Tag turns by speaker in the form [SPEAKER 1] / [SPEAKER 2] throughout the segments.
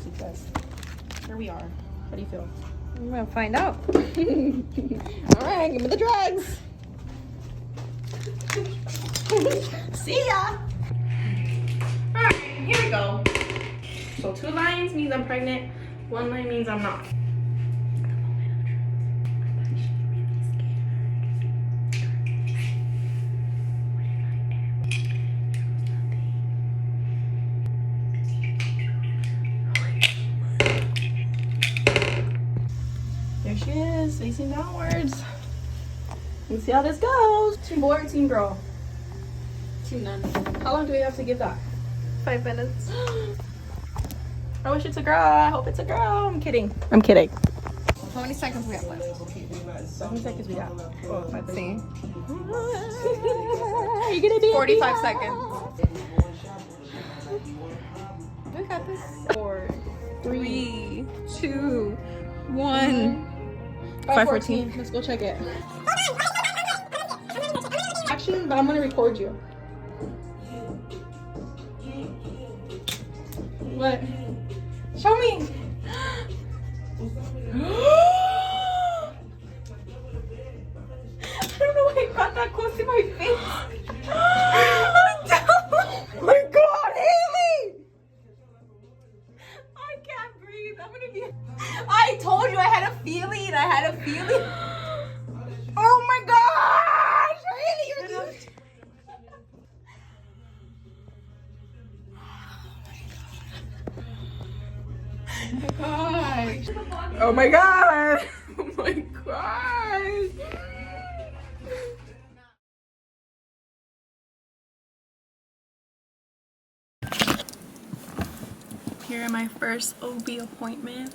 [SPEAKER 1] pregnancy test. Here we are. How do you feel?
[SPEAKER 2] I'm gonna find out.
[SPEAKER 1] All right, give me the drugs. See ya. All right, here we go. So 2 lines means I'm pregnant. 1 line means I'm not. There she is, facing downwards. Let's see how this goes. Team boy or team girl?
[SPEAKER 2] Team none.
[SPEAKER 1] How long do we have to give that?
[SPEAKER 2] 5 minutes.
[SPEAKER 1] I wish it's a girl. I hope it's a girl. I'm kidding. I'm kidding.
[SPEAKER 2] How many seconds we have left?
[SPEAKER 1] How many seconds we got?
[SPEAKER 2] Oh, let's see.
[SPEAKER 1] Are you gonna be
[SPEAKER 2] 45 seconds. We got this. 4, 3, 2, 1.
[SPEAKER 1] 5:14. Let's go check it. Action, but I'm gonna record you. What? Show me. I don't know why it got that close to my face. Oh my god, Haley! I can't breathe. I'm gonna be. I told you I had a feeling. I had a feeling. Oh my gosh! Haley, you're just. Oh my god! Oh my god! Here at my first OB appointment.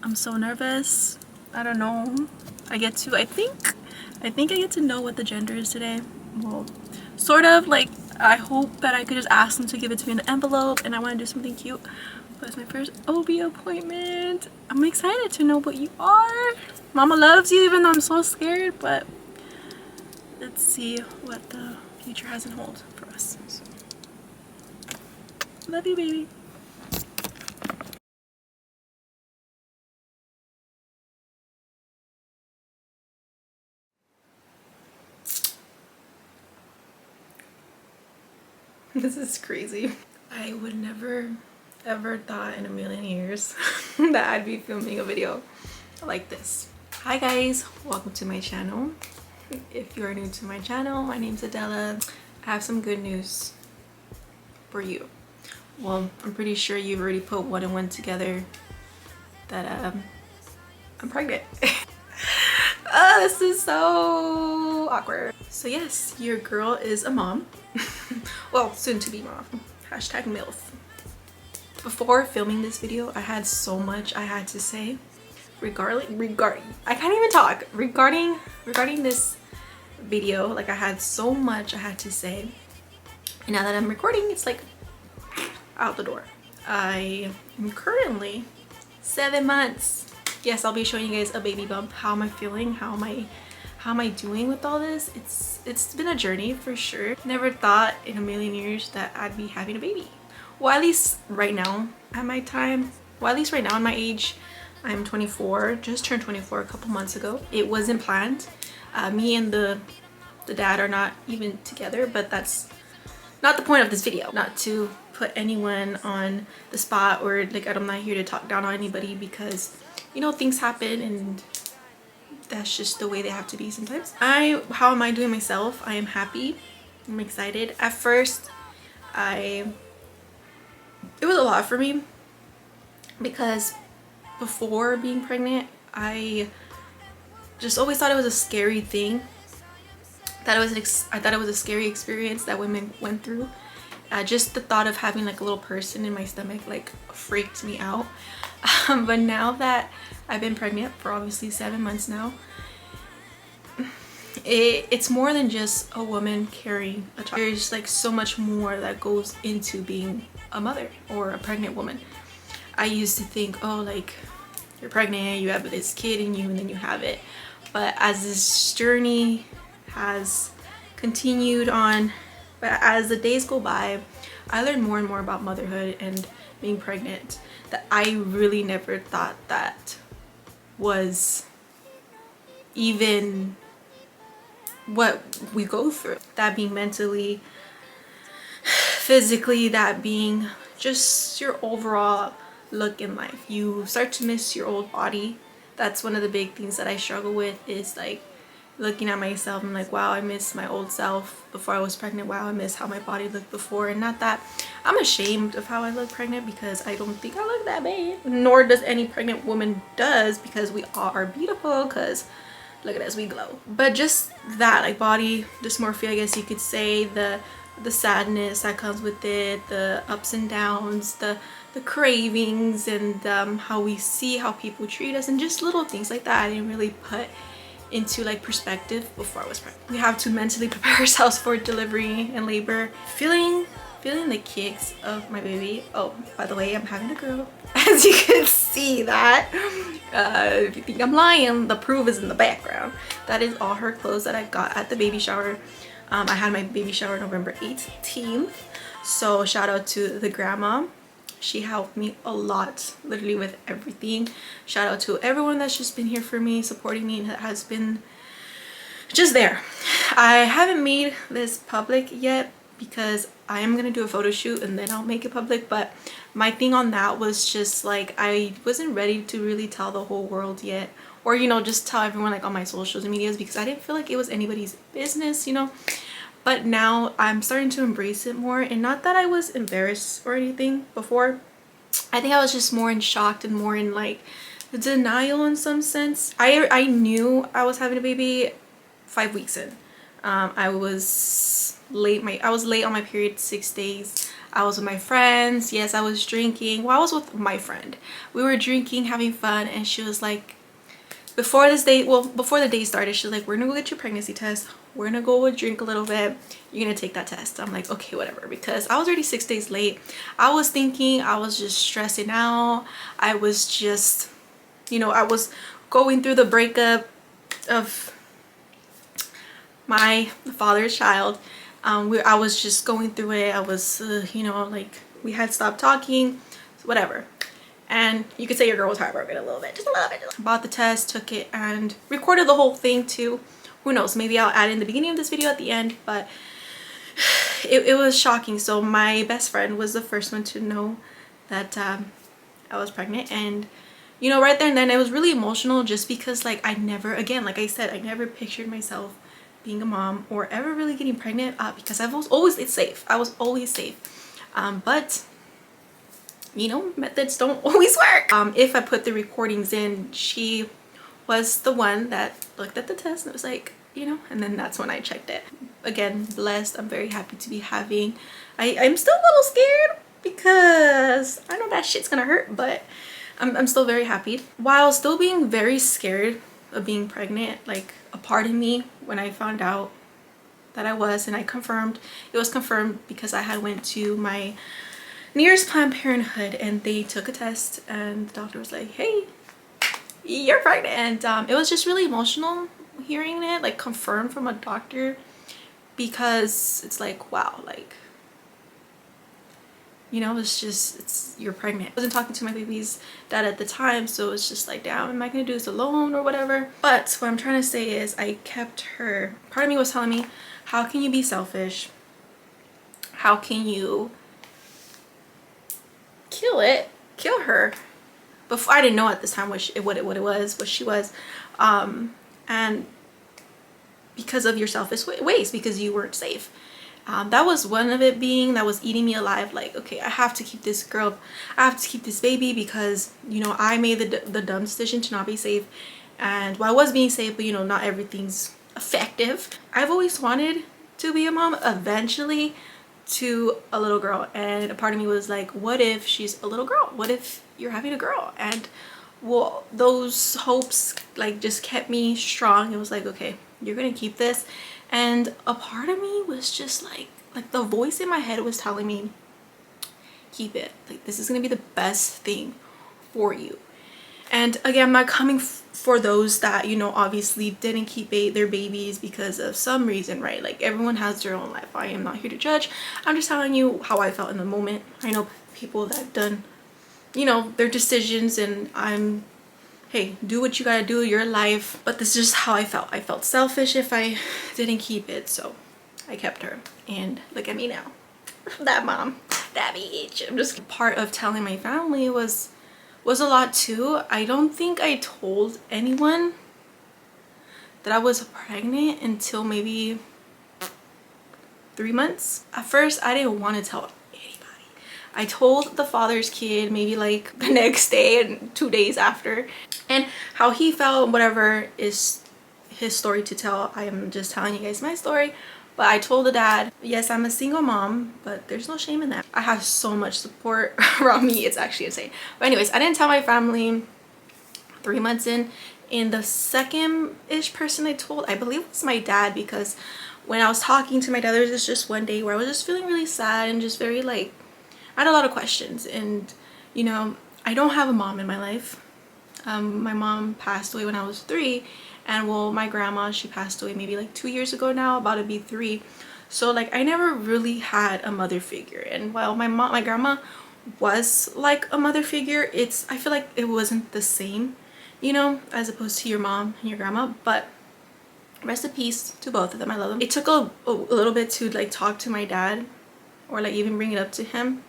[SPEAKER 1] I'm so nervous. I don't know. I think I get to know what the gender is today. Well, sort of. Like, I hope that I could just ask them to give it to me in an envelope, and I want to do something cute. But it's my first OB appointment. I'm excited to know what you are. Mama loves you, even though I'm so scared. But let's see what the future has in hold for us. So, love you, baby. This is crazy. I would never ever thought in a million years that I'd be filming a video like this. Hi guys, welcome to my channel. If you are new to my channel, my name's Adela. I have some good news for you. Well, I'm pretty sure you've already put 1 and 1 together that I'm pregnant. Oh, this is so awkward. So yes, your girl is a mom. Well, soon to be mom. Hashtag MILF. Before filming this video, I had so much I had to say regarding I can't even talk regarding this video. Like, I had so much I had to say, and now that I'm recording, it's like out the door. I am currently 7 months. Yes, I'll be showing you guys a baby bump. How am I feeling? How am I doing with all this? It's been a journey for sure. Never thought in a million years that I'd be having a baby. Well, at least right now at my time, well, at least right now in my age, I'm 24, just turned 24 a couple months ago. It wasn't planned. Me and the dad are not even together, but that's not the point of this video. Not to put anyone on the spot, or like, I'm not here to talk down on anybody, because you know, things happen and that's just the way they have to be sometimes. How am I doing myself? I am happy. I'm excited. At first, it was a lot for me, because before being pregnant, I just always thought it was a scary thing. I thought it was a scary experience that women went through. Just the thought of having like a little person in my stomach like freaked me out. But now that I've been pregnant for obviously 7 months now, it's more than just a woman carrying a child. There's like so much more that goes into being a mother or a pregnant woman. I used to think, oh, like, you're pregnant, you have this kid in you, and then you have it. But as this journey has continued on, but as the days go by, I learned more and more about motherhood and being pregnant that I really never thought that was even what we go through. That being mentally, physically, that being just your overall look in life. You start to miss your old body. That's one of the big things that I struggle with, is like looking at myself. I'm like, wow, I miss my old self before I was pregnant. Wow, I miss how my body looked before. And not that I'm ashamed of how I look pregnant, because I don't think I look that bad, nor does any pregnant woman does, because we all are beautiful, because look at us, we glow. But just that, like, body dysmorphia, I guess you could say, the sadness that comes with it, the ups and downs, the cravings, and how we see how people treat us, and just little things like that I didn't really put into like perspective before I was pregnant. We have to mentally prepare ourselves for delivery and labor. Feeling the kicks of my baby. Oh, by the way, I'm having a girl, as you can see that. If you think I'm lying, the proof is in the background. That is all her clothes that I got at the baby shower. I had my baby shower November 18th, so shout out to the grandma. She helped me a lot, literally with everything. Shout out to everyone that's just been here for me, supporting me, and has been just there. I haven't made this public yet because I am gonna do a photo shoot and then I'll make it public, but my thing on that was just like, I wasn't ready to really tell the whole world yet, or you know, just tell everyone like on my socials and medias, because I didn't feel like it was anybody's business, you know. But now I'm starting to embrace it more, and not that I was embarrassed or anything before. I think I was just more in shock and more in like denial in some sense. I knew I was having a baby 5 weeks in. I was late on my period 6 days. I was with my friends. Yes, I was drinking. Well, I was with my friend. We were drinking, having fun, and she was like, before the day started, she's like, we're gonna go get your pregnancy test. We're gonna go drink a little bit. You're gonna take that test. I'm like, okay, whatever, because I was already 6 days late. I was thinking, I was just stressing out. I was just, you know, I was going through the breakup of my father's child. I was just going through it. I was, you know, like, we had stopped talking, whatever. And you could say your girl was heartbroken a little bit, just a little bit. Bought the test, took it, and recorded the whole thing too. Who knows, maybe I'll add in the beginning of this video at the end, but it was shocking. So my best friend was the first one to know that I was pregnant, and you know, right there and then it was really emotional, just because like I never, again, like I said, I never pictured myself being a mom or ever really getting pregnant, because I was always safe. I was always safe, but you know, methods don't always work. If I put the recordings in, she was the one that looked at the test and it was like, you know, and then that's when I checked it. Again, blessed. I'm very happy to be having. I'm still a little scared because I know that shit's gonna hurt, but I'm still very happy. While still being very scared of being pregnant, like a part of me, when I found out that I was, and I confirmed, it was confirmed because I had went to my nearest Planned Parenthood and they took a test and the doctor was like, hey, you're pregnant. And it was just really emotional hearing it, like confirmed from a doctor, because it's like, wow, like, you know, you're pregnant. I wasn't talking to my baby's dad at the time, so it's just like, damn, am I gonna do this alone or whatever? But what I'm trying to say is I kept her. Part of me was telling me, how can you be selfish? How can you kill her? Before, I didn't know at this time what she was, and because of your selfish ways, because you weren't safe. That was one of it, being that was eating me alive. Like, okay, I have to keep this girl, I have to keep this baby, because you know, I made the dumb decision to not be safe. And well, I was being safe, but you know, not everything's effective. I've always wanted to be a mom eventually to a little girl, and a part of me was like, what if she's a little girl? What if you're having a girl? And well, those hopes like just kept me strong. It was like, okay, you're gonna keep this. And a part of me was just like the voice in my head was telling me, keep it, like this is gonna be the best thing for you. And again, I'm not coming for those that, you know, obviously didn't keep their babies because of some reason, right? Like, everyone has their own life. I am not here to judge. I'm just telling you how I felt in the moment. I know people that have done, you know, their decisions, and I'm, hey, do what you gotta do, your life. But this is just how I felt. I felt selfish if I didn't keep it, so I kept her. And look at me now. That mom, that bitch. I'm just part of telling my family was a lot too. I don't think I told anyone that I was pregnant until maybe 3 months. At first, I didn't want to tell anybody. I told the father's kid maybe like the next day and 2 days after. And how he felt, whatever, is his story to tell. I am just telling you guys my story. But I told the dad, yes, I'm a single mom, but there's no shame in that. I have so much support around me. It's actually insane. But anyways, I didn't tell my family 3 months in. And the second-ish person I told, I believe, was my dad, because when I was talking to my dad, there was just one day where I was just feeling really sad and just very like, I had a lot of questions. And, you know, I don't have a mom in my life. My mom passed away when I was 3. And well, my grandma, she passed away maybe like 2 years ago now, about to be 3. So like I never really had a mother figure. And while my grandma was like a mother figure, I feel like it wasn't the same, you know, as opposed to your mom and your grandma. But rest in peace to both of them. I love them. It took a little bit to like talk to my dad or like even bring it up to him.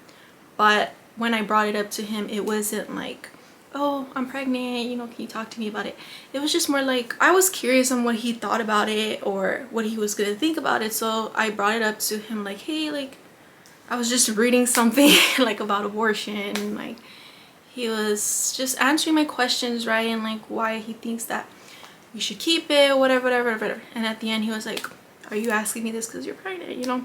[SPEAKER 1] But when I brought it up to him, it wasn't like, oh, I'm pregnant, you know, can you talk to me about it? It was just more like I was curious on what he thought about it or what he was gonna think about it. So I brought it up to him like, hey, like I was just reading something like about abortion. Like he was just answering my questions, right? And like why he thinks that we should keep it, whatever. And at the end he was like, are you asking me this because you're pregnant? You know,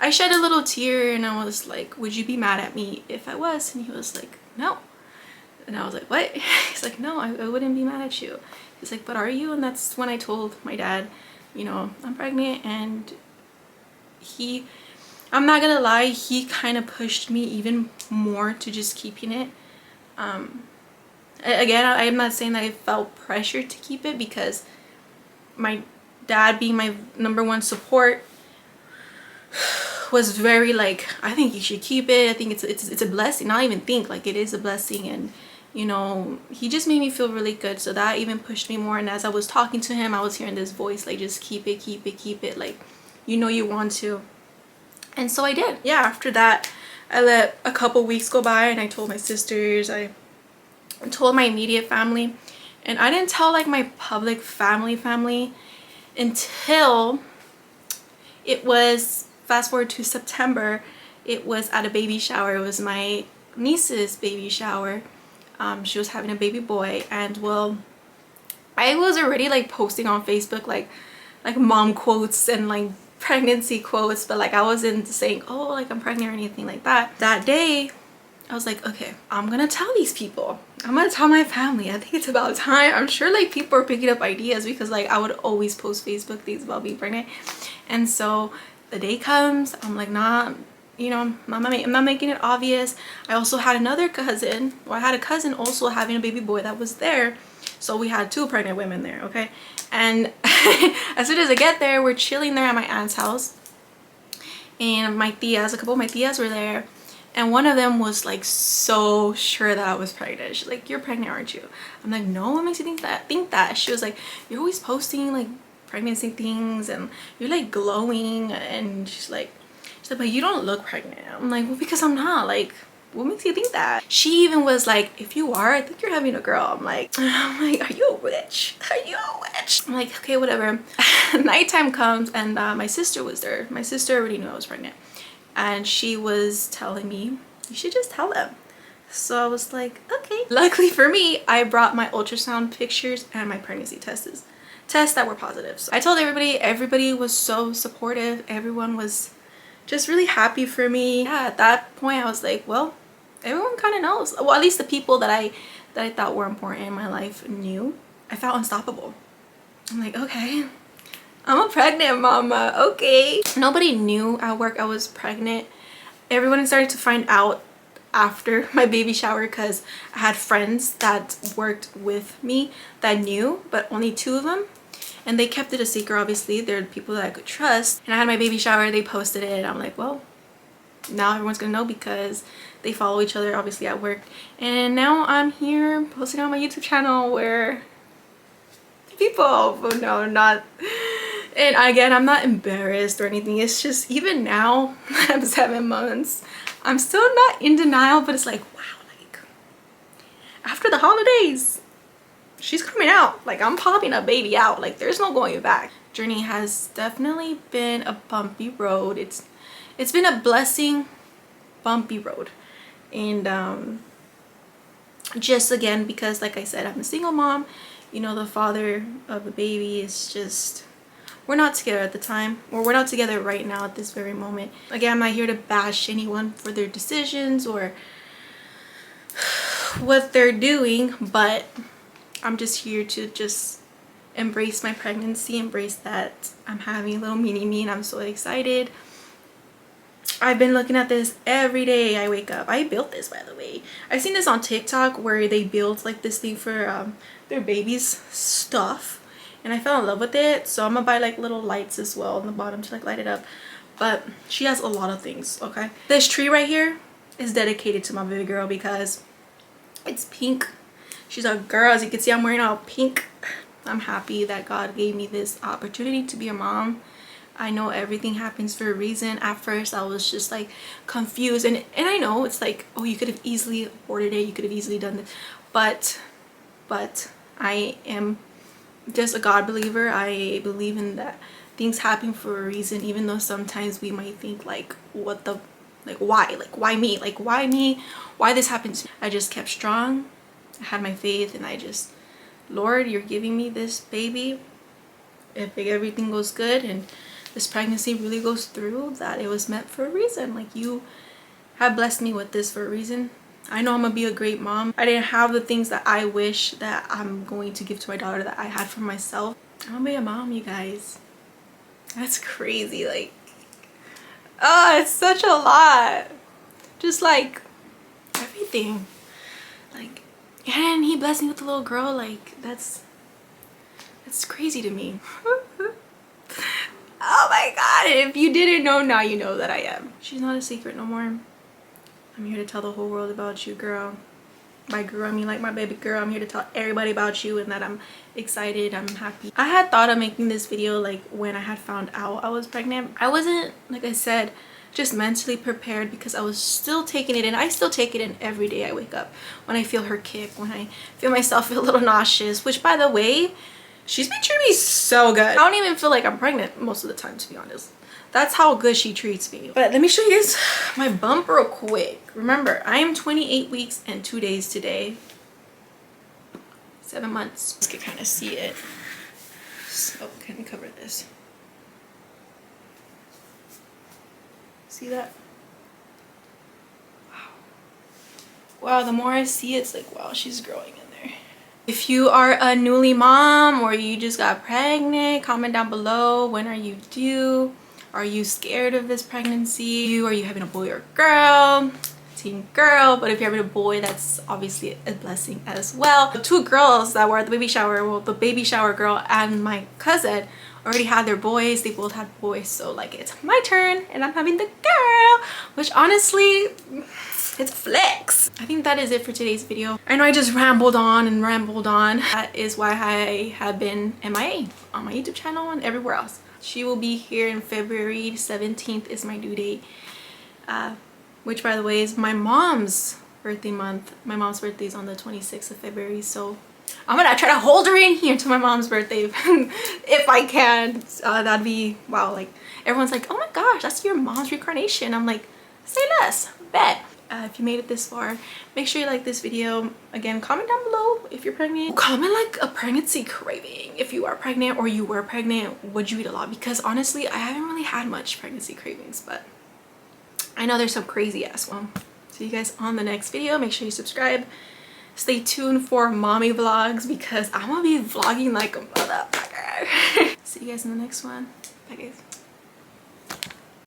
[SPEAKER 1] I shed a little tear and I was like, would you be mad at me if I was? And he was like, no. And I was like, what? He's like, no, I wouldn't be mad at you. He's like, but are you? And that's when I told my dad, you know, I'm pregnant. And I'm not gonna lie, he kind of pushed me even more to just keeping it. Again, I'm not saying that I felt pressure to keep it, because my dad being my #1 support was very like, I think you should keep it. I think it's a blessing. Not even think, like it is a blessing. And you know, he just made me feel really good, so that even pushed me more. And as I was talking to him, I was hearing this voice like, just keep it, like, you know, you want to. And so I did. Yeah, after that I let a couple weeks go by and I told my sisters, I told my immediate family, and I didn't tell like my public family until it was, fast forward to September, it was at a baby shower. It was my niece's baby shower. She was having a baby boy, and well, I was already like posting on Facebook like mom quotes and like pregnancy quotes, but like I wasn't saying, oh, like I'm pregnant or anything like that. That day I was like, okay, I'm gonna tell these people. I'm gonna tell my family. I think it's about time. I'm sure like people are picking up ideas, because like I would always post Facebook things about being pregnant. And so the day comes, I'm like, nah, you know, I'm not making it obvious. I also had another cousin, or I had a cousin also having a baby boy that was there. So we had 2 pregnant women there, okay? And as soon as I get there, we're chilling there at my aunt's house. And my tias, a couple of my tias were there. And one of them was like so sure that I was pregnant. She's like, you're pregnant, aren't you? I'm like, no, what makes you think that? She was like, you're always posting like pregnancy things and you're like glowing. And she's like, but you don't look pregnant. I'm like, well, because I'm not. Like, what makes you think that? She even was like, if you are, I think you're having a girl. I'm like, are you a witch? Are you a witch? I'm like, okay, whatever. Nighttime comes and my sister was there. My sister already knew I was pregnant. And she was telling me, you should just tell them. So I was like, okay. Luckily for me, I brought my ultrasound pictures and my pregnancy tests that were positive. So I told everybody was so supportive. Everyone was just really happy for me. Yeah, at that point I was like, well, everyone kind of knows. Well, at least the people that I thought were important in my life knew. I felt unstoppable. I'm like, okay, I'm a pregnant mama, okay. Nobody knew at work I was pregnant. Everyone started to find out after my baby shower, because I had friends that worked with me that knew, but only 2 of them. And they kept it a secret, obviously. They're people that I could trust. And I had my baby shower, they posted it, and I'm like, well, now everyone's gonna know, because they follow each other obviously at work, and now I'm here posting on my YouTube channel where people, oh no, not, and again, I'm not embarrassed or anything. It's just even now I'm 7 months, I'm still not in denial, but it's like, wow, like after the holidays she's coming out, like I'm popping a baby out, like there's no going back. Journey has definitely been a bumpy road. It's been a blessing, bumpy road. And just again, because like I said, I'm a single mom, you know, the father of the baby is just, we're not together at the time, or we're not together right now at this very moment. Again, I'm not here to bash anyone for their decisions or what they're doing, but I'm just here to just embrace my pregnancy, embrace that I'm having a little mini me, and I'm so excited. I've been looking at this every day I wake up. I built this, by the way. I've seen this on TikTok where they build like this thing for their baby's stuff, and I fell in love with it. So I'm gonna buy like little lights as well on the bottom to like light it up. But she has a lot of things, okay? This tree right here is dedicated to my baby girl because it's pink. She's a girl. As you can see, I'm wearing all pink. I'm happy that God gave me this opportunity to be a mom. I know everything happens for a reason. At first I was just like confused, and I know it's like, oh, you could have easily aborted it, you could have easily done this, but I am just a God believer. I believe in that things happen for a reason, even though sometimes we might think like, what the, like why me, like why me, why this happened to me. I just kept strong. I had my faith, and I just, Lord, you're giving me this baby. If everything goes good and this pregnancy really goes through, that it was meant for a reason. Like, you have blessed me with this for a reason. I know I'm gonna be a great mom. I didn't have the things that I wish that I'm going to give to my daughter that I had for myself. I'm gonna be a mom, you guys. That's crazy. Like, oh, it's such a lot. Just like everything. Like, and he blessed me with a little girl. Like, that's crazy to me. Oh my God, if you didn't know, now you know that I am. She's not a secret no more. I'm here to tell the whole world about you, girl. By girl, I mean like my baby girl. I'm here to tell everybody about you, and that I'm excited, I'm happy. I had thought of making this video like when I had found out I was pregnant. I wasn't, like I said, just mentally prepared, because I was still taking it in. I still take it in every day I wake up. When I feel her kick, when I feel myself feel a little nauseous, which by the way, she's been treating me so good. I don't even feel like I'm pregnant most of the time, to be honest. That's how good she treats me. But let me show you guys my bump real quick. Remember, I am 28 weeks and 2 days today. 7 months. You can kind of see it. So, can we cover this? See that? Wow. Wow, the more I see it, it's like, wow, she's growing in there. If you are a newly mom or you just got pregnant, comment down below. When are you due? Are you scared of this pregnancy? Are you having a boy or girl? Team girl. But if you're having a boy, that's obviously a blessing as well. The 2 girls that were at the baby shower, well, the baby shower girl and my cousin already had their boys. They both had boys, so like it's my turn and I'm having the girl, which honestly, it's flex. I think that is it for today's video. I know I just rambled on and rambled on. That is why I have been MIA on my YouTube channel and everywhere else. She will be here in February 17th is my due date, which by the way is my mom's birthday month. My mom's birthday is on the 26th of February, so I'm gonna try to hold her in here to my mom's birthday if I can. That'd be, wow, like everyone's like, oh my gosh, that's your mom's reincarnation. I'm like, say less, bet. If you made it this far, make sure you like this video. Again, comment down below if you're pregnant. Comment like a pregnancy craving. If you are pregnant or you were pregnant, would you eat a lot? Because honestly, I haven't really had much pregnancy cravings, but I know there's some crazy ass one. See you guys on the next video. Make sure you subscribe. Stay tuned for mommy vlogs because I'm gonna be vlogging like a motherfucker. See you guys in the next one. Bye guys.